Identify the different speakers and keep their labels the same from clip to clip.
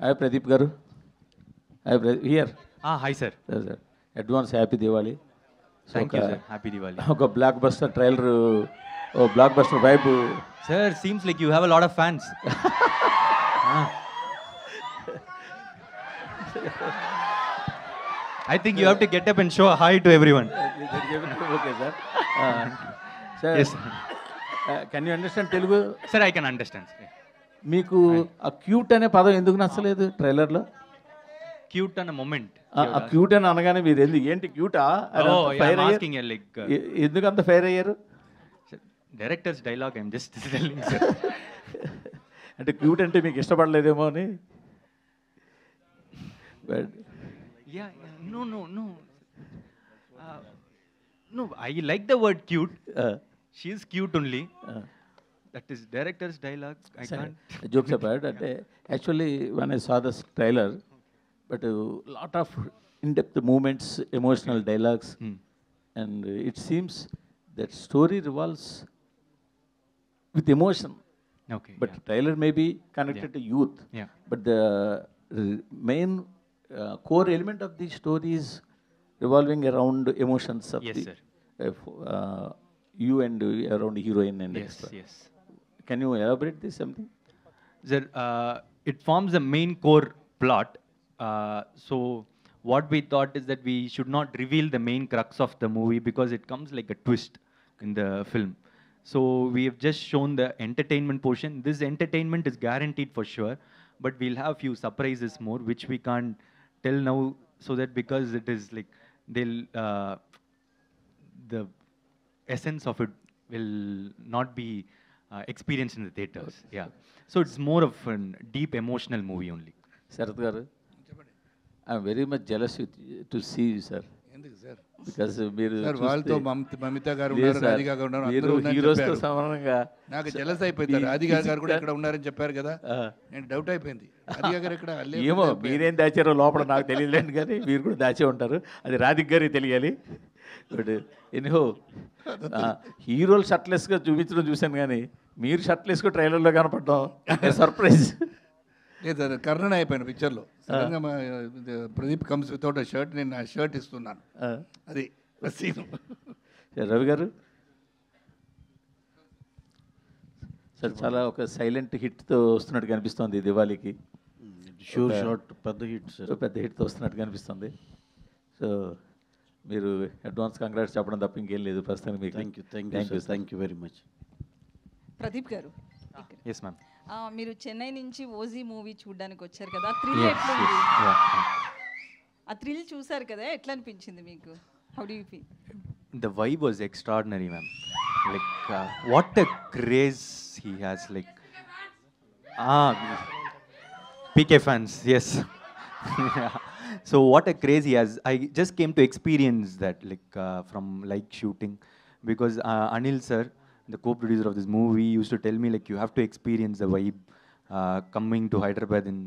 Speaker 1: Hi Pradeep garu. Hi here.
Speaker 2: Hi sir.
Speaker 1: Sir advance happy Diwali.
Speaker 2: Thank you sir. Happy Diwali.
Speaker 1: ఒక blockbuster trailer, ఓ blockbuster vibe.
Speaker 2: Sir, seems like you have a lot of fans. I think you have to get up and show a hi to everyone.
Speaker 1: Okay sir. Sir
Speaker 2: Yes.
Speaker 1: Can you understand Telugu?
Speaker 2: Sir, I can understand.
Speaker 1: మీకు ఆ cute అనే పదం ఎందుకు నచ్చలేదు ట్రైలర్లో?
Speaker 2: Cute and a moment.
Speaker 1: ఆ cute అని అనగానే మీరు ఏంటి క్యూటా
Speaker 2: Oh, yeah, I'm asking you like
Speaker 1: ఎందుకు అంత ఫైర్ అయ్యారు?
Speaker 2: sir, director's dialogue. I'm just telling sir.
Speaker 1: అంటే క్యూట్ అంటే మీకు ఇష్టపడలేదేమో అని.
Speaker 2: Yeah. No. No, I like the word cute. She is cute only. That is director's dialogue. I can't.
Speaker 1: Jokes apart, అంటే actually when I saw this trailer, but lot of in depth moments, emotional dialogues, and it seems that story revolves with emotion.
Speaker 2: Okay.
Speaker 1: But trailer may be connected to youth.
Speaker 2: Yeah.
Speaker 1: But the main core element of the story is revolving around emotions of
Speaker 2: Yes,
Speaker 1: the
Speaker 2: sir.
Speaker 1: You and around heroine and
Speaker 2: Yes,
Speaker 1: extra.
Speaker 2: yes.
Speaker 1: Can you elaborate this something?
Speaker 2: Sir, it forms the main core plot. So what we thought is that we should not reveal the main crux of the movie because it comes like a twist in the film. So we have just shown the entertainment portion. This entertainment is guaranteed for sure, but we'll have few surprises more which we can't tell now, so that because it is like they'll the essence of it will not be experienced in the theaters. Yeah. So it's more of a deep emotional movie only.
Speaker 1: Sarath garu, I am very much jealous to see you, sir.
Speaker 3: ఎందుకు sir?
Speaker 1: Because మీరు
Speaker 3: sir వాళ్ళతో మమితా గారు
Speaker 1: లేదు
Speaker 3: ఉన్నారు,
Speaker 1: sir,
Speaker 3: Radhika గారు ఉన్నారు,
Speaker 1: మీరు
Speaker 3: అందరూ ఉన్నారని
Speaker 1: హీరోస్తో
Speaker 3: చెప్పారు.
Speaker 1: సమానంగా
Speaker 3: నాకు జలస్ అయిపోయింది. రాధికా గారు కూడా ఇక్కడ ఉన్నారని చెప్పారు కదా, నేను డౌట్ అయిపోయింది. రాధికా గారు ఇక్కడ
Speaker 1: ఏమో మీరేం దాచారో లోపల నాకు తెలియలేండి, కానీ మీరు కూడా దాచే ఉంటారు. అది రాధిక్ గారికి తెలియాలి. బట్ ఎనిహో హీరోలు షర్ట్లెస్గా చూపించడం చూశాను, కానీ మీరు షర్ట్లెస్గా ట్రైలర్లో కనపడడం సర్ప్రైజ్.
Speaker 3: లేదు సార్, కర్ణన్ అయిపోయాను పిక్చర్లో. సడన్గా ప్రదీప్ కమ్స్ వితౌట్ అ షర్ట్, నేను ఆ షర్ట్ ఇస్తున్నాను. అది సీన్.
Speaker 1: రవి గారు సార్, చాలా ఒక సైలెంట్ హిట్తో వస్తున్నట్టు కనిపిస్తుంది దివాళీకి.
Speaker 4: షూర్ షాట్ పెద్ద హిట్ సార్,
Speaker 1: పెద్ద హిట్తో వస్తున్నట్టు కనిపిస్తుంది. సో మీరు అడ్వాన్స్ కంగ్రాట్స్ చెప్పడం తప్ప ఇంకేం లేదు ప్రస్తుతానికి మీకు.
Speaker 4: Thank you very much.
Speaker 5: Pradeep గారు,
Speaker 2: Yes, ma'am.
Speaker 5: మీరు చెన్నై నుంచి ఓజీ మూవీ చూడడానికి వచ్చారు కదా, థ్రిల్ ఎట్లుంది? ఆ థ్రిల్ చూసారు కదా, ఎట్లా అనిపించింది మీకు? How do you feel?
Speaker 2: The vibe was extraordinary, ma'am. Like what a craze he has. Like PK fans, yes. So what a craze he has. I just came to experience that, like from like shooting, because Anil sir, the co-producer of this movie, used to tell me like you have to experience the vibe coming to Hyderabad and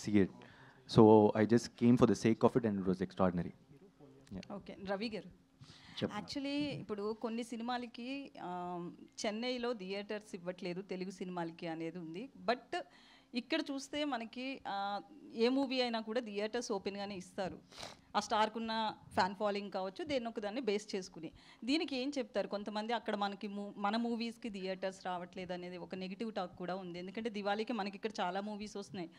Speaker 2: see it. So I just came for the sake of it, and it was extraordinary.
Speaker 5: Okay, Ravi గారు, actually ఇప్పుడు కొన్ని సినిమాలకి చెన్నైలో theatres ఇవ్వట్లేదు తెలుగు సినిమాలకి అనేది ఉంది. But ఇక్కడ చూస్తే మనకి ఏ మూవీ అయినా కూడా థియేటర్స్ ఓపెన్గానే ఇస్తారు. ఆ స్టార్కున్న ఫ్యాన్ ఫాలోయింగ్ కావచ్చు, దేని ఒక దాన్ని బేస్ చేసుకుని. దీనికి ఏం చెప్తారు? కొంతమంది అక్కడ మనకి మన మూవీస్కి థియేటర్స్ రావట్లేదు అనేది ఒక నెగిటివ్ టాక్ కూడా ఉంది. ఎందుకంటే దివాళీకి మనకి ఇక్కడ చాలా మూవీస్ వస్తున్నాయి.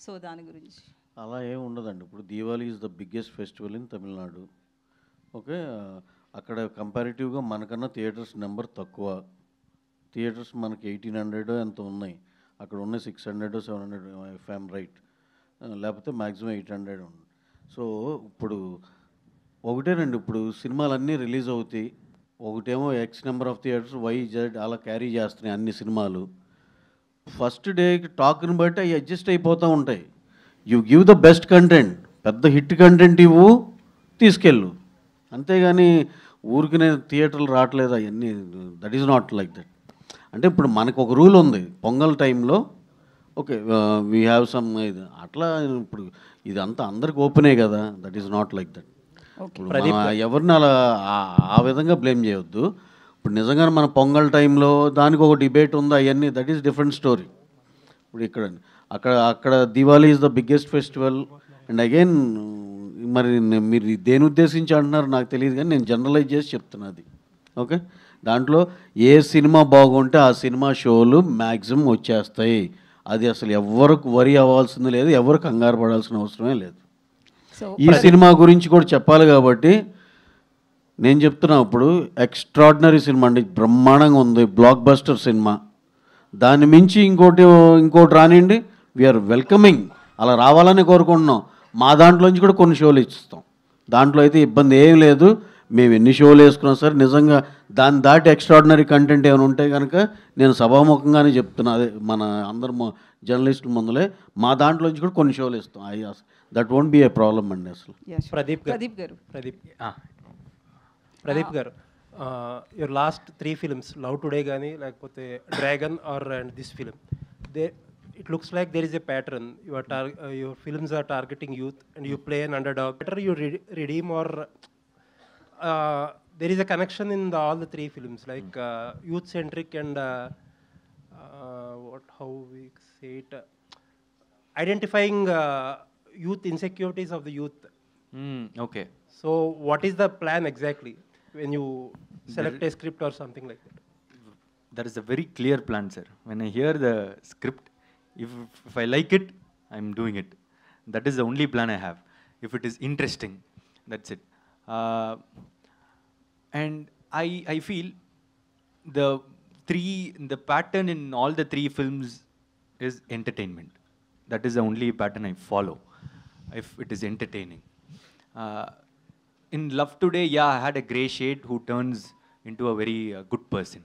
Speaker 5: సో దాని గురించి.
Speaker 4: అలా ఏం ఉండదండి. ఇప్పుడు Diwali is the biggest festival in Tamil Nadu. Okay, అక్కడ కంపారిటివ్గా మనకన్నా థియేటర్స్ నెంబర్ తక్కువ. థియేటర్స్ మనకి 1800 ఎంత ఉన్నాయి, అక్కడ ఉన్న 600 700 ఇఫ్ ఐఎమ్ రైట్, లేకపోతే మ్యాక్సిమం 800 ఉంది. సో ఇప్పుడు ఒకటేనండి, ఇప్పుడు సినిమాలన్నీ రిలీజ్ అవుతాయి. ఒకటేమో X number of theatres, YZ అలా క్యారీ చేస్తున్నాయి అన్ని సినిమాలు. ఫస్ట్ డే టాక్ని బట్టి అవి అడ్జస్ట్ అయిపోతూ ఉంటాయి. You give the best content, పెద్ద హిట్ కంటెంట్ ఇవ్వు, తీసుకెళ్ళు. అంతేగాని ఊరికినే థియేటర్లు రావట్లేదు అవన్నీ, that is not like that. అంటే ఇప్పుడు మనకు ఒక రూల్ ఉంది, పొంగల్ టైంలో ఓకే వీ హ్యావ్ సమ్ ఇది అట్లా. ఇప్పుడు ఇదంతా అందరికి ఓపెనే కదా, that is not like that. ఇప్పుడు ఎవరిని అలా ఆ విధంగా బ్లేమ్ చేయొద్దు. ఇప్పుడు నిజంగానే మన పొంగల్ టైంలో దానికి ఒక డిబేట్ ఉంది అవన్నీ, దట్ ఈస్ డిఫరెంట్ స్టోరీ. ఇప్పుడు ఇక్కడ అక్కడ Diwali is the biggest festival. And again మరి మీరు దేని ఉద్దేశించి అంటున్నారు నాకు తెలియదు, కానీ నేను జనరలైజ్ చేసి చెప్తున్నది. ఓకే, దాంట్లో ఏ సినిమా బాగుంటే ఆ సినిమా షోలు మ్యాక్సిమం వచ్చేస్తాయి. అది అసలు ఎవరికి వరి అవ్వాల్సింది లేదు, ఎవరు కంగారు పడాల్సిన అవసరమే లేదు. ఈ సినిమా గురించి కూడా చెప్పాలి కాబట్టి నేను చెప్తున్నా. ఇప్పుడు ఎక్స్ట్రాడినరీ సినిమా అండి, బ్రహ్మాండంగా ఉంది, బ్లాక్ బస్టర్ సినిమా. దాన్ని మించి ఇంకోటి రానివ్వండి, వీఆర్ వెల్కమింగ్, అలా రావాలని కోరుకుంటున్నాం. మా దాంట్లోంచి కూడా కొన్ని షోలు ఇస్తాం, దాంట్లో అయితే ఇబ్బంది ఏం లేదు. మేము ఎన్ని షోలు వేసుకున్నాం సార్, నిజంగా దాన్ని దాటి ఎక్స్ట్రాడినరీ కంటెంట్ ఏమైనా ఉంటే కనుక నేను సభాముఖంగానే చెప్తున్నా, అదే మన అందరు జర్నలిస్టుల ముందులే మా దాంట్లోంచి కూడా కొన్ని షోలు ఇస్తాం. That won't be a problem అండి అసలు.
Speaker 6: ప్రదీప్ గారు, your last 3 films, love today కానీ లేకపోతే dragon or and this film, it looks like there is a pattern. Your films are targeting youth and you play an underdog. Better you redeem, or there is a connection in all the 3 films, like youth centric and how we say it, identifying youth insecurities of the youth.
Speaker 2: Okay.
Speaker 6: So what is the plan exactly when you select a script or something like that?
Speaker 2: That is a very clear plan, sir. When I hear the script, if I like it, I'm doing it. That is the only plan I have. If it is interesting, that's it. And I feel the pattern in all the 3 films is entertainment. That is the only pattern I follow, if it is entertaining. In Love Today, yeah, I had a grey shade who turns into a very good person.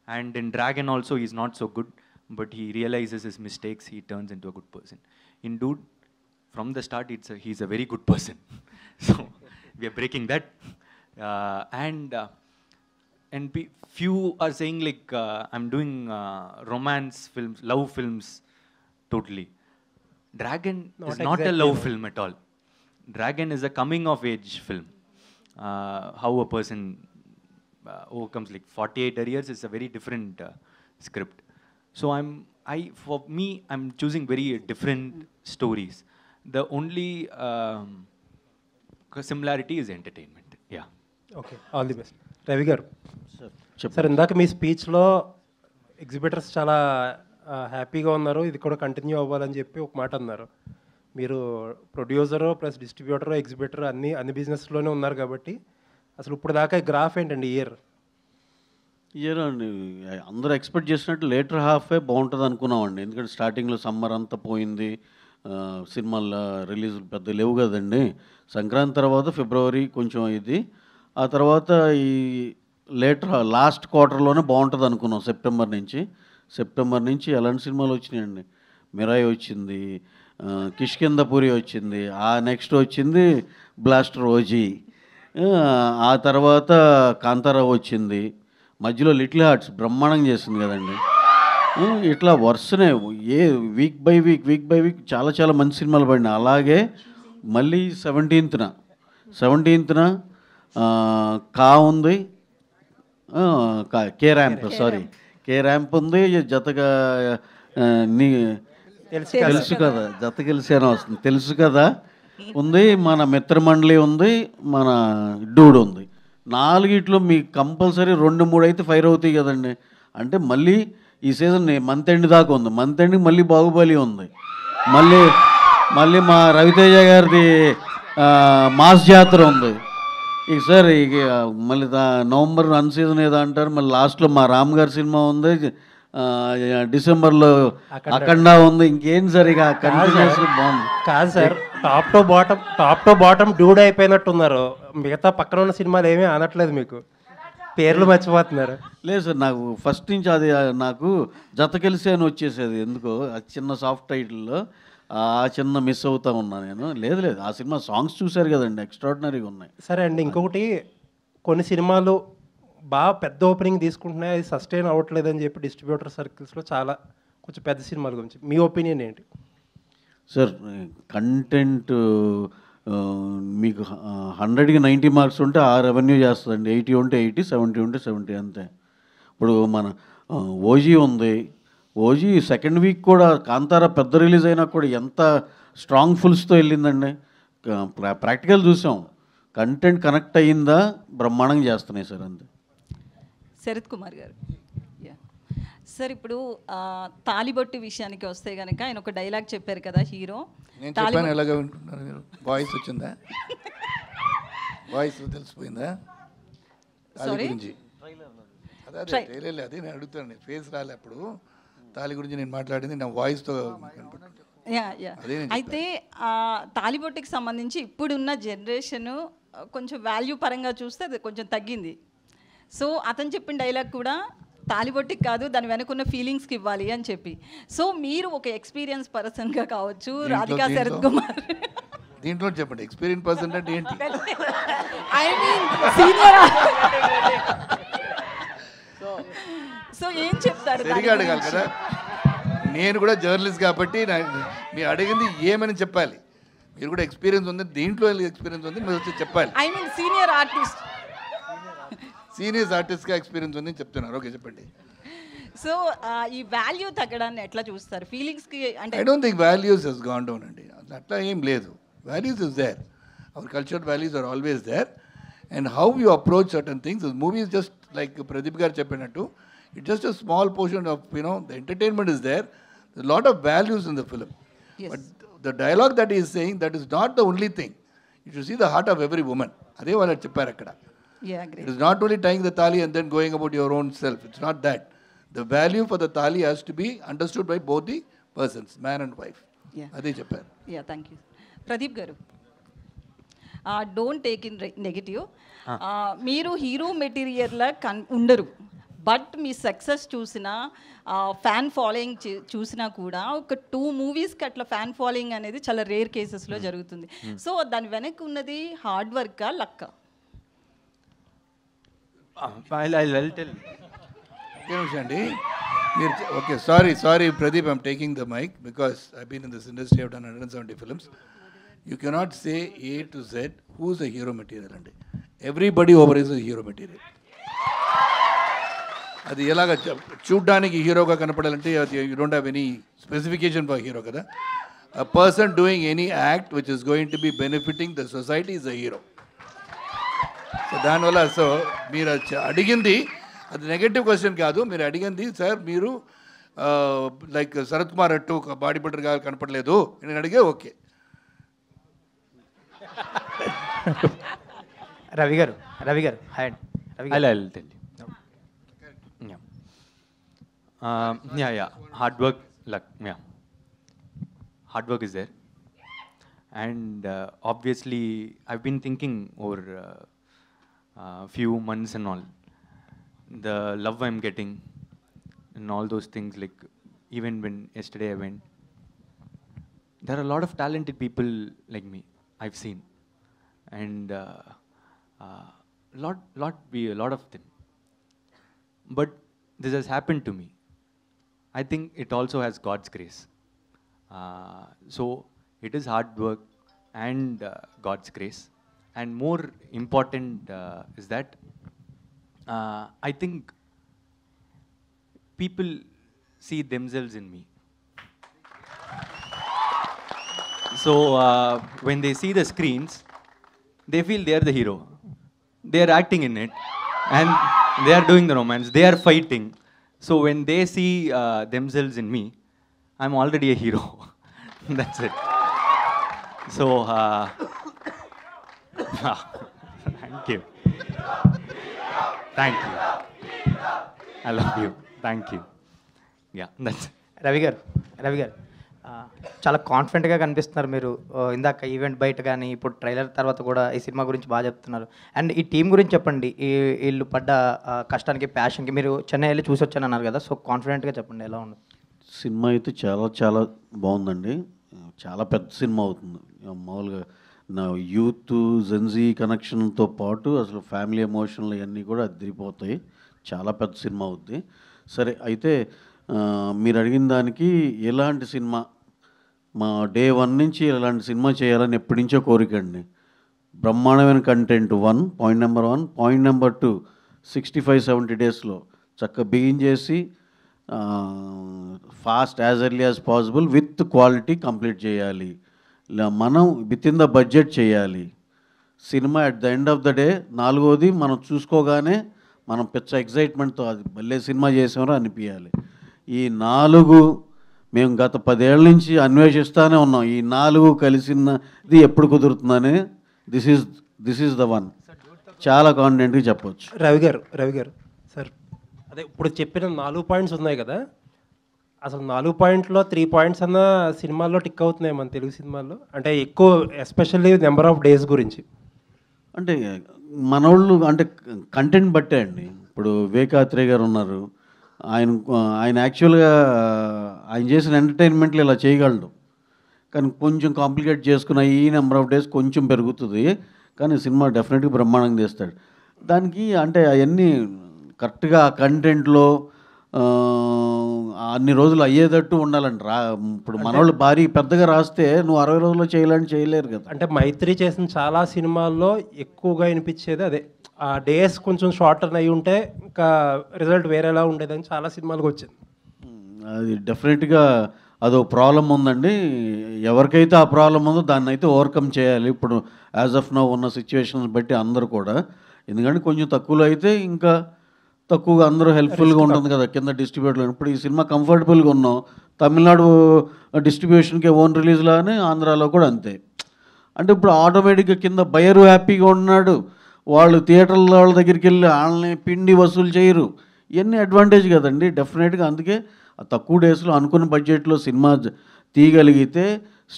Speaker 2: And in Dragon also, he's not so good, but he realizes his mistakes, he turns into a good person. In Dude, from the start, he's a very good person. So we are breaking that. And few are saying like I'm doing romance films, love films, totally. Dragon is not a love film at all. Dragon is a coming of age film. How a person overcomes like 48 arrears is a very different script. So for me, I'm choosing very different stories. The only similarity is entertainment. Yeah.
Speaker 6: Okay, all the best. Ravi గారు, sir ఇందాక మీ స్పీచ్లో exhibitors చాలా హ్యాపీగా ఉన్నారు, ఇది కూడా continue అవ్వాలని చెప్పి ఒక మాట అన్నారు. మీరు ప్రొడ్యూసరు ప్లస్ డిస్ట్రిబ్యూటరు ఎగ్జిబిటర్ అన్ని బిజినెస్లోనే ఉన్నారు కాబట్టి అసలు ఇప్పుడు దాకా గ్రాఫ్ ఏంటండి ఇయర్
Speaker 4: అండి? అందరూ ఎక్స్పెక్ట్ చేసినట్టు లేటర్ హాఫే బాగుంటుంది అనుకున్నామండి, ఎందుకంటే స్టార్టింగ్లో సమ్మర్ అంతా పోయింది, సినిమాల రిలీజులు పెద్ద లేవు కదండి. సంక్రాంతి తర్వాత ఫిబ్రవరి కొంచెం ఇది, ఆ తర్వాత ఈ లాస్ట్ క్వార్టర్లోనే బాగుంటుంది అనుకున్నాం. సెప్టెంబర్ నుంచి ఎలాంటి సినిమాలు వచ్చినాయండి? మిరాయి వచ్చింది, కిష్కిందపురి వచ్చింది, ఆ నెక్స్ట్ వచ్చింది బ్లాస్టర్ ఓజీ, ఆ తర్వాత కాంతారావు వచ్చింది, మధ్యలో లిటిల్ హార్ట్స్ బ్రహ్మాండంగా చేసింది కదండి. ఇట్లా వరుసనే వీక్ బై వీక్ చాలా మంచి సినిమాలు పడినాయి. అలాగే మళ్ళీ 17th కా ఉంది, కే ర్యాంప్ ఉంది, జతగా నీ తెలుసు కదా, జత కలిసి అని వస్తుంది, తెలుసు కదా ఉంది, మన మిత్రమండలి ఉంది, మన డూడ్ ఉంది. 4 మీకు కంపల్సరీ 2-3 అయితే ఫైర్ అవుతాయి కదండి. అంటే మళ్ళీ ఈ సీజన్ మంత్ ఎండ్ దాకా ఉంది, మంత్ ఎండ్కి మళ్ళీ బాహుబలి ఉంది, మళ్ళీ మా రవితేజ గారిది మాస్ జాతర ఉంది. ఇక సార్ ఇక మళ్ళీ నవంబర్ అన్ సీజన్ ఏదో అంటారు, మళ్ళీ లాస్ట్లో మా రామ్ గారి సినిమా ఉంది, డిసెంబర్లో అఖండ ఉంది. ఇంకేం సార్ ఇక కంటిన్యూస్గా బాగుంది
Speaker 6: కాదు sir. Top to bottom dude అయిపోయినట్టున్నారు, మిగతా పక్కన ఉన్న సినిమాలు ఏమీ అనట్లేదు, మీకు పేర్లు మర్చిపోతున్నారు.
Speaker 4: లేదు సార్, నాకు ఫస్ట్ నుంచి అది నాకు జత కలిసి అని వచ్చేసేది, ఎందుకో అది చిన్న సాఫ్ట్ టైటిల్లో చిన్న మిస్ అవుతా ఉన్నా నేను. లేదు ఆ సినిమా సాంగ్స్ చూశారు కదండి, ఎక్స్ట్రాడినరీగా ఉన్నాయి.
Speaker 6: సరే అండి, ఇంకొకటి కొన్ని సినిమాలు బాగా పెద్ద ఓపెనింగ్ తీసుకుంటున్నాయి, అది సస్టైన్ అవ్వట్లేదని చెప్పి డిస్ట్రిబ్యూటర్ సర్కిల్స్లో చాలా కొంచెం పెద్ద సినిమాల గురించి మీ ఒపీనియన్ ఏంటి?
Speaker 4: సార్ కంటెంట్ మీకు 100కి 90 మార్క్స్ ఉంటే ఆ రెవెన్యూ చేస్తుందండి, 80 ఉంటే 80, 70 ఉంటే 70 అంతే. ఇప్పుడు మన ఓజీ ఉంది, ఓజీ సెకండ్ వీక్ కూడా కాంతారా పెద్ద రిలీజ్ అయినా కూడా ఎంత స్ట్రాంగ్ ఫుల్స్తో వెళ్ళిందండి. ప్రాక్టికల్ చూసాం, కంటెంట్ కనెక్ట్ అయ్యిందా బ్రహ్మాండంగా చేస్తున్నాయి సార్. అంతే.
Speaker 5: శరత్ కుమార్ గారు. సార్ ఇప్పుడు తాలిబొట్టు విషయానికి వస్తే కనుక ఆయన ఒక డైలాగ్ చెప్పారు కదా హీరో.
Speaker 3: నేను చెప్పాను ఎలాగ వింటున్నారు మీరు? వాయిస్ వచ్చిందా? వాయిస్ తెలిసిపోయిందా? తాళి గురించి అదే అదే నేను అడుగుతాను. ఫేస్ రాలే అప్పుడు తాళి గురించి నేను మాట్లాడింది నా వాయిస్తో.
Speaker 5: అయితే తాలిబొట్టుకి సంబంధించి ఇప్పుడున్న జనరేషన్ కొంచెం వాల్యూ పరంగా చూస్తే అది కొంచెం తగ్గింది. సో అతను చెప్పిన డైలాగ్ కూడా తాలిబొట్టుకి కాదు, దాని వెనుకున్న ఫీలింగ్స్కి ఇవ్వాలి అని చెప్పి. సో మీరు ఒక ఎక్స్పీరియన్స్ పర్సన్గా కావచ్చు, రాధికా శరత్ కుమార్
Speaker 3: దీంట్లో చెప్పండి ఎక్స్పీరియన్స్ పర్సన్ అంటే ఏంటి?
Speaker 5: I mean senior. సో ఏం చెప్తారు?
Speaker 3: సరిగా అడగాలి కదా. నేను కూడా జర్నలిస్ట్ కాబట్టి మీరు అడిగింది ఏమని చెప్పాలి. మీరు కూడా ఎక్స్పీరియన్స్ ఉంది, దీంట్లో ఎక్స్పీరియన్స్ ఉంది, మీరు వచ్చి చెప్పాలి.
Speaker 5: I mean senior artist,
Speaker 3: senior ఆర్టిస్ట్గా ఎక్స్పీరియన్స్ ఉంది చెప్తున్నారు. ఓకే చెప్పండి.
Speaker 5: సో ఈ వాల్యూ తగ్గడాన్ని ఎట్లా చూస్తారు ఫీలింగ్స్కి? అంటే
Speaker 3: I don't think values has gone down అండి. అట్లా ఏం లేదు. Values is there. Our cultural values are always there. And how you approach certain things. Movies just like Pradeep గారు చెప్పినట్టు, it's just a small portion of, the entertainment is there. There's a lot of values in the film.
Speaker 5: Yes.
Speaker 3: But the dialogue that he is saying, that is not the only thing. You should see the heart of every woman. Ade vaalla chepparu akkada.
Speaker 5: Yeah, great.
Speaker 3: It is not only tying the thali and then going about your own self. It's not that. The value for the thali has to be understood by both the persons, man and wife.
Speaker 5: Yeah.
Speaker 3: Ade chepparu.
Speaker 5: Yeah, thank you. Pradeep garu, don't take in negative. మీరు hero మెటీరియల్లా ఉండరు, but me success చూసినా fan following చూసినా కూడా ఒక 2 మూవీస్కి అట్లా fan following అనేది చాలా రేర్ కేసెస్లో జరుగుతుంది. సో దాని వెనక్కి ఉన్నది హార్డ్ వర్కా, లక్కా?
Speaker 3: అండి మీరు okay, sorry Pradeep, I'm taking the mike because I been in this industry, I've done 170 films. You cannot say A to Z who's a hero material అండి. Everybody over is a hero material. అది ఎలాగ చూడ్డానికి హీరోగా కనపడాలంటే you don't have any specification for hero కదా. A person doing any act which is going to be benefiting the society is a hero. So దానివల్ల మీరు అడిగింది అది నెగటివ్ క్వశ్చన్ కాదు. మీరు అడిగింది సార్ మీరు లైక్ శరత్ కుమార్ అట్టు ఒక బాడీ బిల్డర్గా కనపడలేదు నేను అడిగే. ఓకే
Speaker 7: రవి గారు హాయ్ అండి.
Speaker 2: I'll tell you. Yeah. Hard work, luck. Yeah. Hard work is there. And obviously, I've been thinking over few months and all, the love I'm getting and all those things, like even when yesterday I went, there are a lot of talented people like me, I've seen. And a lot of them. But this has happened to me. I think it also has God's grace. So it is hard work and God's grace. And more important is that I think people see themselves in me. So when they see the screens, they feel they are the hero. They are acting in it and they are doing the romance. They are fighting. So when they see themselves in me, I'm already a hero. That's it. So thank you. I love you. Thank you. Yeah, that's it.
Speaker 7: Ravi గారు చాలా కాన్ఫిడెంట్గా కనిపిస్తున్నారు మీరు. ఇందాక event బయట కానీ ఇప్పుడు trailer తర్వాత కూడా ఈ సినిమా గురించి బాగా చెప్తున్నారు. అండ్ ఈ టీం గురించి చెప్పండి. వీళ్ళు పడ్డ కష్టానికి, ప్యాషన్కి. మీరు చెన్నై వెళ్ళి చూసి వచ్చాను అన్నారు కదా, సో కాన్ఫిడెంట్గా చెప్పండి ఎలా ఉంది
Speaker 4: సినిమా. అయితే చాలా బాగుందండి. చాలా పెద్ద సినిమా అవుతుంది. మామూలుగా నా యూత్ జెన్జీ కనెక్షన్తో పాటు అసలు ఫ్యామిలీ ఎమోషన్లు ఇవన్నీ కూడా అదిరిపోతాయి. చాలా పెద్ద సినిమా అవుద్ది. సరే, అయితే మీరు అడిగిన దానికి ఎలాంటి సినిమా, మా డే 1 నుంచి ఇలాంటి సినిమా చేయాలని ఎప్పటి నుంచో కోరిక అండి. బ్రహ్మాండమైన content point number 1. Point number 2, 65-70 డేస్లో చక్కగా బిగిన్ చేసి fast as early as possible with quality complete చేయాలి. మనం విత్ ఇన్ ద బడ్జెట్ చేయాలి. Cinema at the end of the day నాలుగోది మనం చూసుకోగానే మనం పిచ్చ ఎగ్జైట్మెంట్తో అది మళ్ళీ సినిమా చేసామో అనిపించాలి. ఈ 4 మేము గత 10 ఏళ్ళ నుంచి అన్వేషిస్తూనే ఉన్నాం. ఈ 4 కలిసినది ఎప్పుడు కుదురుతుందని దిస్ ఈజ్ ద వన్. చాలా కాన్ఫిడెంట్గా చెప్పవచ్చు.
Speaker 6: రవి గారు సార్, అదే ఇప్పుడు చెప్పిన 4 పాయింట్స్ ఉన్నాయి కదా, అసలు 4 పాయింట్లో 3 పాయింట్స్ అన్న సినిమాల్లో టిక్ అవుతున్నాయి మన తెలుగు సినిమాల్లో, అంటే ఎక్కువ ఎస్పెషల్లీ నెంబర్ ఆఫ్ డేస్ గురించి.
Speaker 4: అంటే మనోళ్ళు అంటే కంటెంట్ బట్టే అండి. ఇప్పుడు వివేకాత్రేయ గారు ఉన్నారు, ఆయన యాక్చువల్గా ఆయన చేసిన ఎంటర్టైన్మెంట్లు ఇలా చేయగలడు, కానీ కొంచెం కాంప్లికేట్ చేసుకున్న ఈ నెంబర్ ఆఫ్ డేస్ కొంచెం పెరుగుతుంది, కానీ సినిమా డెఫినెట్గా బ్రహ్మాండంగా తీస్తాడు. దానికి అంటే అవన్నీ కరెక్ట్గా ఆ కంటెంట్లో అన్ని రోజులు అయ్యేటట్టు ఉండాలండి. ఇప్పుడు మనోళ్ళు భారీ పెద్దగా రాస్తే నువ్వు 60 రోజుల్లో చేయలేరు కదా.
Speaker 6: అంటే మైత్రి చేసిన చాలా సినిమాల్లో ఎక్కువగా వినిపించేది అదే, ఆ డేస్ కొంచెం షార్టర్ అయి ఉంటే ఇంకా రిజల్ట్ వేరేలా ఉండేదని చాలా సినిమాలకు వచ్చింది.
Speaker 4: అది డెఫినెట్గా అదో ప్రాబ్లం ఉందండి. ఎవరికైతే ఆ ప్రాబ్లం ఉందో దాన్ని అయితే ఓవర్కమ్ చేయాలి. ఇప్పుడు యాజ్ ఆఫ్ నౌ ఉన్న సిచ్యువేషన్స్ బట్టి అందరూ కూడా, ఎందుకంటే కొంచెం తక్కువలో అయితే ఇంకా తక్కువగా అందరూ హెల్ప్ఫుల్గా ఉంటుంది కదా కింద డిస్ట్రిబ్యూటర్లు. ఇప్పుడు ఈ సినిమా కంఫర్టబుల్గా ఉన్నాం, తమిళనాడు డిస్ట్రిబ్యూషన్కి ఓన్ రిలీజ్లానే ఆంధ్రాలో కూడా అంతే. అంటే ఇప్పుడు ఆటోమేటిక్గా కింద బయరు హ్యాపీగా ఉన్నాడు, వాళ్ళు థియేటర్ల వాళ్ళ దగ్గరికి వెళ్ళి వాళ్ళని పిండి వసూలు చేయరు. ఇవన్నీ అడ్వాంటేజ్ కదండి డెఫినెట్గా. అందుకే ఆ తక్కువ డేస్లో అనుకున్న బడ్జెట్లో సినిమా తీయగలిగితే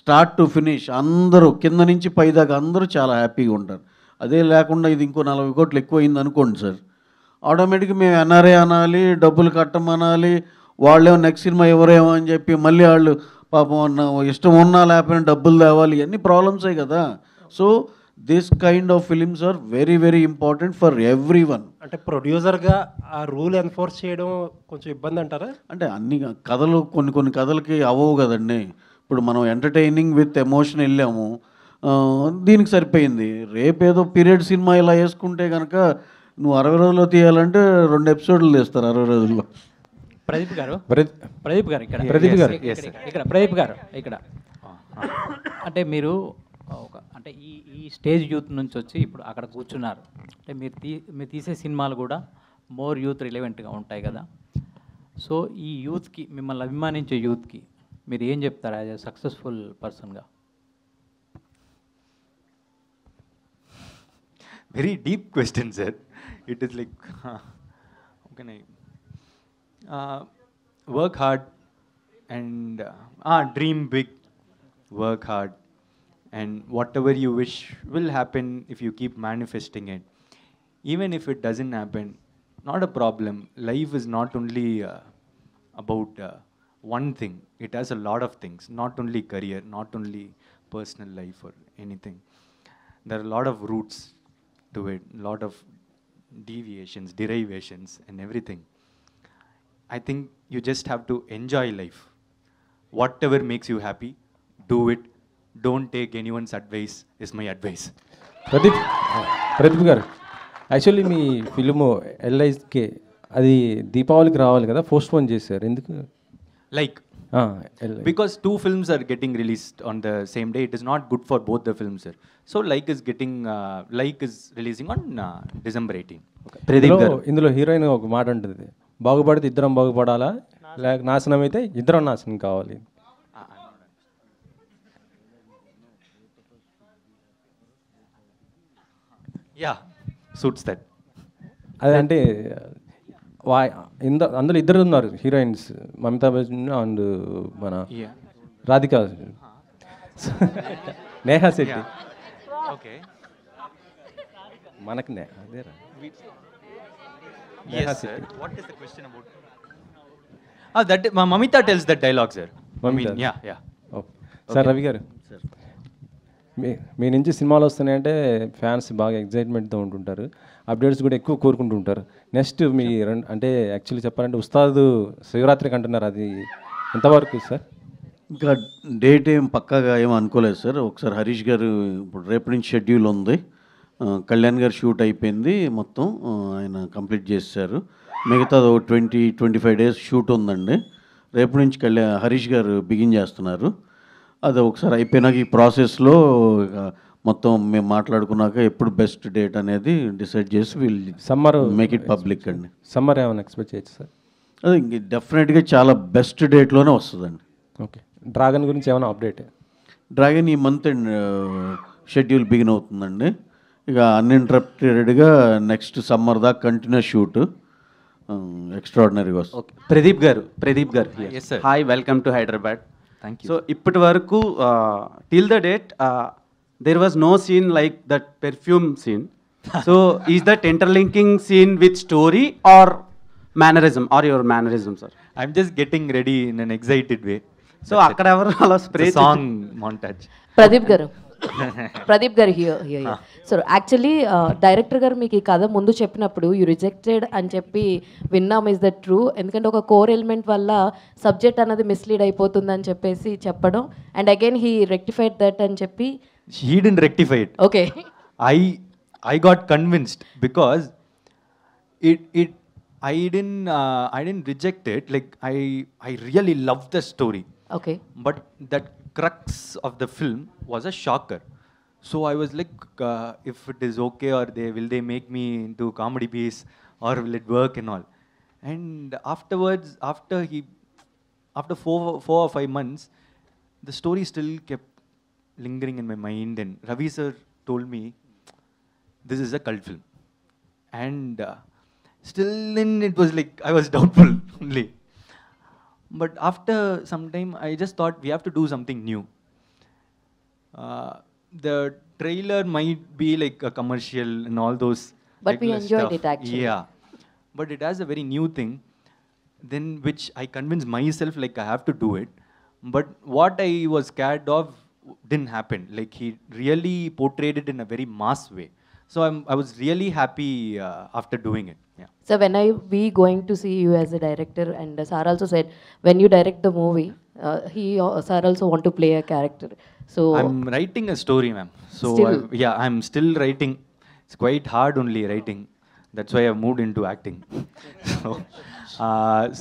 Speaker 4: స్టార్ట్ టు ఫినిష్ అందరూ కింద నుంచి పైదాకా అందరూ చాలా హ్యాపీగా ఉంటారు. అదే లేకుండా ఇది ఇంకో 40 కోట్లు ఎక్కువైంది అనుకోండి సార్, ఆటోమేటిక్గా మేము ఎన్ఆర్ఏ అనాలి, డబ్బులు కట్టమనాలి, వాళ్ళేమో నెక్స్ట్ సినిమా ఎవరేమో అని చెప్పి మళ్ళీ వాళ్ళు పాపం ఇష్టం ఉన్నా లేకపోయినా డబ్బులు తేవాలి, ఇవన్నీ ప్రాబ్లమ్సే కదా. So this kind of films are very very important for every one.
Speaker 6: అంటే ప్రొడ్యూసర్గా ఆ రూల్ ఎన్ఫోర్స్ చేయడం కొంచెం ఇబ్బంది అంటారా?
Speaker 4: అంటే అన్ని కథలు కొన్ని కథలకి అవ్వవు కదండి. ఇప్పుడు మనం ఎంటర్టైనింగ్ విత్ ఎమోషన్ వెళ్ళాము, దీనికి సరిపోయింది. రేపేదో పీరియడ్ సినిమా ఇలా వేసుకుంటే కనుక నువ్వు 60 రోజుల్లో తీయాలంటే 2 ఎపిసోడ్లు తీస్తారు 60 రోజుల్లో.
Speaker 8: ప్రదీప్ గారు ఇక్కడ అంటే మీరు అంటే ఈ స్టేజ్ యూత్ నుంచి వచ్చి ఇప్పుడు అక్కడ కూర్చున్నారు అంటే మీరు తీసే సినిమాలు కూడా మోర్ యూత్ రిలవెంట్గా ఉంటాయి కదా. సో ఈ యూత్కి, మిమ్మల్ని అభిమానించే యూత్కి మీరు ఏం చెప్తారు యాజ్ ఎ సక్సెస్ఫుల్ పర్సన్గా?
Speaker 2: Very deep question, sir. It is like, how can I work hard and dream big, work hard, and whatever you wish will happen if you keep manifesting it. Even if it doesn't happen, not a problem. Life is not only about one thing. It has a lot of things, not only career, not only personal life or anything. There are a lot of roots to it, lot of deviations, derivations and everything. I think you just have to enjoy life. Whatever makes you happy, do it. Don't take anyone's advice is my advice.
Speaker 9: Pradeep గారు, actually మీ film LIK అది దీపావళికి రావాలి కదా, post phone చేశారు ఎందుకు?
Speaker 2: Like, because 2 films are getting released on the same day, it is not good for both the films, sir. So like is releasing on December 18.
Speaker 9: ఇందులో heroine ఒక మాట ఉంటుంది, బాగుపడితే ఇద్దరం బాగుపడాలా, లేక నాశనం అయితే ఇద్దరం నాశనం కావాలి.
Speaker 2: Yeah, suits that.
Speaker 9: అదంటే అందులో ఇద్దరు ఉన్నారు హీరోయిన్స్, మమతా బచ్చన్ అండ్ మన రాధికా, నేహా శెట్టి.
Speaker 2: Okay.
Speaker 9: మనకి అదేరా.
Speaker 2: Yes, sir. What is the question about? That Mamita tells that dialogue, sir.
Speaker 9: Mamita.
Speaker 2: Yeah.
Speaker 9: Okay. Sir Ravi గారు, మీ నుంచి సినిమాలు వస్తున్నాయంటే ఫ్యాన్స్ బాగా ఎగ్జైట్మెంట్తో ఉంటుంటారు, అప్డేట్స్ కూడా ఎక్కువ కోరుకుంటుంటారు. నెక్స్ట్ మీ అంటే యాక్చువల్లీ చెప్పాలంటే ఉస్తాద్ శివరాత్రికి అంటున్నారు, అది ఎంతవరకు సార్?
Speaker 4: ఇంకా డేట్ ఏం పక్కాగా ఏం అనుకోలేదు సార్. ఒకసారి హరీష్ గారు ఇప్పుడు రేపు నుంచి షెడ్యూల్ ఉంది, కళ్యాణ్ గారు షూట్ అయిపోయింది మొత్తం, ఆయన కంప్లీట్ చేశారు. మిగతా 25 డేస్ షూట్ ఉందండి. రేపు నుంచి హరీష్ గారు బిగిన్ చేస్తున్నారు. అది ఒకసారి అయిపోయినాక ఈ ప్రాసెస్లో మొత్తం మేము మాట్లాడుకున్నాక ఎప్పుడు బెస్ట్ డేట్ అనేది డిసైడ్ చేసి వీళ్ళు
Speaker 9: సమ్మర్
Speaker 4: మేక్ ఇట్ పబ్లిక్ అండి.
Speaker 9: సమ్మర్ ఏమైనా ఎక్స్పెక్ట్ చేయొచ్చు సార్?
Speaker 4: అది ఇంక డెఫినెట్గా చాలా బెస్ట్ డేట్లోనే వస్తుందండి.
Speaker 9: ఓకే. డ్రాగన్ గురించి ఏమైనా అప్డేట్?
Speaker 4: డ్రాగన్ ఈ మంత్ షెడ్యూల్ బిగిన్ అవుతుందండి. ఇక అన్ఇంటరప్టెడ్గా నెక్స్ట్ సమ్మర్ దాకా కంటిన్యూస్ షూట్ ఎక్స్ట్రాడినరీగా వస్తుంది.
Speaker 10: ప్రదీప్ గారు
Speaker 2: Yes, sir.
Speaker 10: Hi, welcome to Hyderabad.
Speaker 2: Thank you.
Speaker 10: So ఇప్పటి వరకు till the date there was no scene like that perfume scene. So is that interlinking scene with story or mannerism or your mannerism, sir?
Speaker 2: I'm just getting ready in an excited way.
Speaker 10: So అక్కడ ఎవరు అలా
Speaker 2: It's
Speaker 10: spray
Speaker 2: a song montage.
Speaker 11: Pradeep గారు here so actually director గారు మీకు ఈ కథ ముందు చెప్పినప్పుడు యూ రిజెక్టెడ్ అని చెప్పి విన్నాం. Is that true? ఎందుకంటే ఒక కోర్ ఎలిమెంట్ వల్ల సబ్జెక్ట్ అన్నది మిస్లీడ్ అయిపోతుందని చెప్పేసి చెప్పడం, and again he rectified that అని చెప్పి.
Speaker 2: He didn't rectify it.
Speaker 11: Okay.
Speaker 2: I got convinced because I didn't reject it. Like I really loved the story.
Speaker 11: Okay.
Speaker 2: But that crux of the film was a shocker. So I was like, if it is okay, or will they make me into comedy piece, or will it work and all. And afterwards, after 4 or 5 months, the story still kept lingering in my mind. And Ravi sir told me, this is a cult film. And still then it was like, I was doubtful only. But after some time, I just thought we have to do something new. The trailer might be like a commercial and all those.
Speaker 11: But we
Speaker 2: regular
Speaker 11: enjoyed
Speaker 2: stuff.
Speaker 11: it actually.
Speaker 2: Yeah. But it has a very new thing, then which I convinced myself like I have to do it. But what I was scared of didn't happen. Like he really portrayed it in a very mass way. So I was really happy after doing it. Yeah.
Speaker 11: So when are we going to see you as a director? And Sir also said when you direct the movie, Sir also want to play a character. So
Speaker 2: I'm writing a story, ma'am. So
Speaker 11: Still?
Speaker 2: I'm still writing. It's quite hard only writing. That's why I've moved into acting.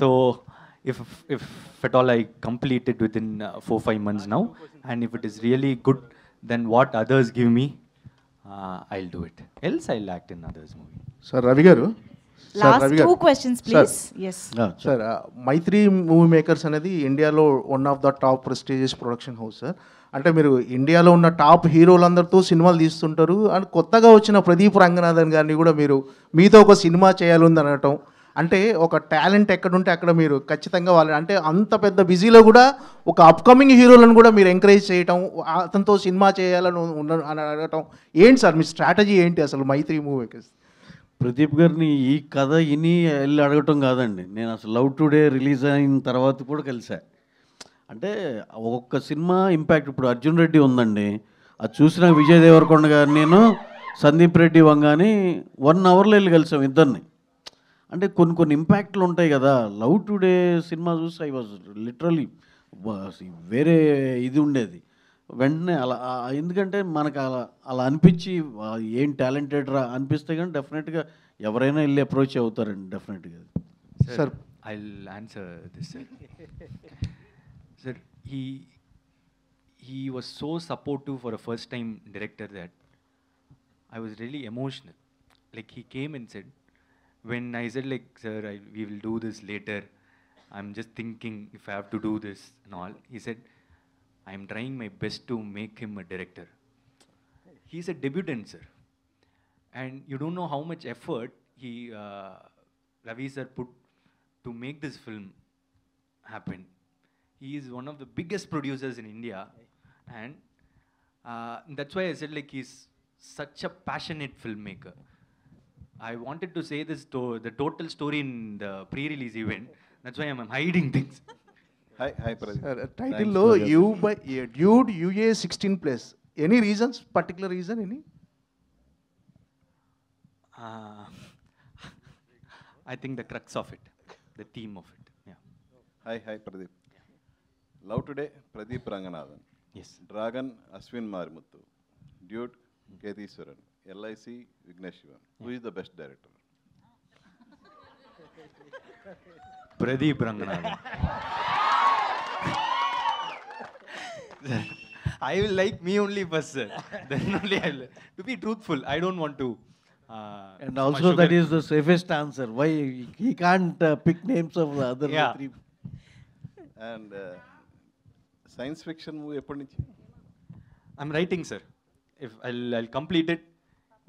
Speaker 2: So if at all I complete it within 4-5 months now, and if it is really good than what others give me, I'll do it. Else I'll act in others' movie.
Speaker 12: Sir Ravi గారు,
Speaker 13: Last 2 questions, please. Yes.
Speaker 12: Sir Mythri Movie Makers అనేది ఇండియాలో one of the top prestigious production house sir. అంటే మీరు ఇండియాలో ఉన్న top హీరోలందరితో సినిమాలు తీస్తుంటారు, and కొత్తగా వచ్చిన ప్రదీప్ రంగనాథన్ గారిని కూడా మీరు మీతో ఒక సినిమా చేయాలని అనటం, అంటే ఒక టాలెంట్ ఎక్కడుంటే అక్కడ మీరు ఖచ్చితంగా వాళ్ళని, అంటే అంత పెద్ద బిజీలో కూడా ఒక అప్కమింగ్ హీరోలను కూడా మీరు ఎంకరేజ్ చేయటం, అతనితో సినిమా చేయాలని అని అడగటం, ఏంటి సార్ మీ స్ట్రాటజీ ఏంటి అసలు మైత్రి మూవీ మేకర్స్?
Speaker 4: ప్రదీప్ గారిని ఈ కథ ఇని వెళ్ళి అడగటం కాదండి, నేను అసలు లవ్ టుడే రిలీజ్ అయిన తర్వాత కూడా కలిసా. అంటే ఒక్కొక్క సినిమా ఇంపాక్ట్. ఇప్పుడు అర్జున్ రెడ్డి ఉందండి, అది చూసిన విజయ్ దేవరకొండ గారు నేను సందీప్ రెడ్డి వంగాని 1 అవర్లో వెళ్ళి కలిసాం ఇద్దరిని. అంటే కొన్ని ఇంపాక్ట్లు ఉంటాయి కదా. లవ్ టుడే సినిమా చూసి ఐ వాజ్ లిటరలీ వేరే ఇది ఉండేది వెంటనే అలా. ఎందుకంటే మనకు అలా అనిపించి ఏం టాలెంటెడ్ రా అనిపిస్తే కానీ డెఫినెట్గా ఎవరైనా వెళ్ళి అప్రోచ్ అవుతారండి డెఫినెట్గా.
Speaker 2: Sir, I'll answer this, sir. Sir, he was so supportive for a first time director that I was really emotional. Like he came and said, when I said like, sir, we will do this later, I'm just thinking if I have to do this and all, he said, I'm trying my best to make him a director. He's a debutant, sir. And you don't know how much effort Ravi sir put to make this film happen. He is one of the biggest producers in India, and that's why I said like he's such a passionate filmmaker. I wanted to say this the total story in the pre-release event. That's why I'm hiding things.
Speaker 12: Hi Pradeep. Title you by Dude UA 16+. Any reasons? Particular reason? Any?
Speaker 2: I think the crux of it, the theme of it. Yeah.
Speaker 14: Hi Pradeep. Love Today, Pradeep Ranganathan.
Speaker 2: Yes.
Speaker 14: Dragon, Ashwin Marimuthu. Dude, Ketheeswaran. LIC, Vignesh Shivan. Who is the best director?
Speaker 2: Pradeep Ranganathan. I will like me only first, sir. Then only I will. To be truthful, I don't want to.
Speaker 4: And
Speaker 2: my
Speaker 4: also
Speaker 2: sugar-
Speaker 4: that is the safest answer. Why he can't pick names of the other
Speaker 2: Yeah.
Speaker 4: three?
Speaker 14: And science fiction movie ఎప్పటి నుంచి?
Speaker 2: I'm writing, sir. If I'll complete it.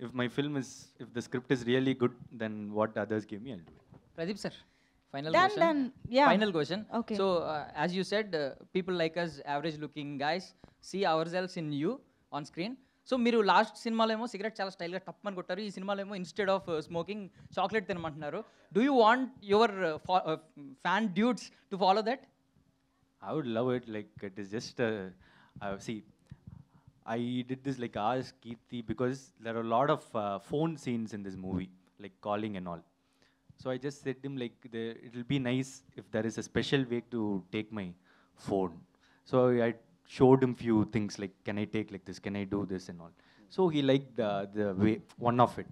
Speaker 2: If my film is, if the script is really good, then what others give me, I'll do it.
Speaker 15: Pradeep sir, final
Speaker 13: Done,
Speaker 15: question.
Speaker 13: done. Yeah.
Speaker 15: Final question.
Speaker 13: Okay.
Speaker 15: So, as you said, people like us, average looking guys, see ourselves in you on screen. So, మీరు last సినిమాలో ఏమో cigarette చాలా స్టైల్గా టప్పని కొట్టారు, ఈ సినిమాలో ఏమో instead of smoking chocolate తినమంటున్నారు. Do you want your fan dudes to follow that?
Speaker 2: I would love it. Like it is just see. I did this like ask Kirti because there are a lot of phone scenes in this movie, like calling and all. So I just said to him like it will be nice if there is a special way to take my phone. So I showed him few things like can I take like this, can I do this and all. So he liked the way one of it.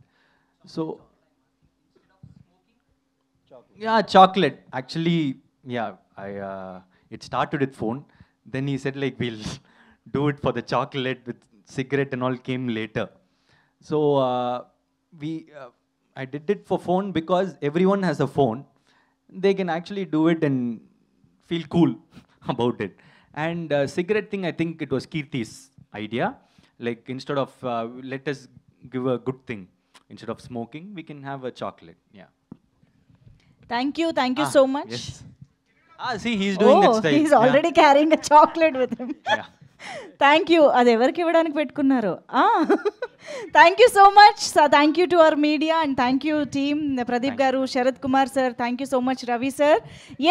Speaker 2: So yeah, chocolate. Actually, yeah, it started with phone. Then he said like we'll do it for the chocolate with cigarette and all came later. So I did it for phone because everyone has a phone. They can actually do it and feel cool about it. And cigarette thing, I think it was Kirti's idea. Like instead of let us give a good thing. Instead of smoking, we can have a chocolate. Yeah.
Speaker 13: Thank you so much.
Speaker 2: Yes. See, he's doing that style.
Speaker 13: He's already carrying a chocolate with him.
Speaker 2: Yeah.
Speaker 13: Thank you. అది ఎవరికి ఇవ్వడానికి పెట్టుకున్నారు? Thank you so much. Thank you to our media and thank you team. Pradeep garu, Sharath Kumar sir, thank you so much. Ravi sir.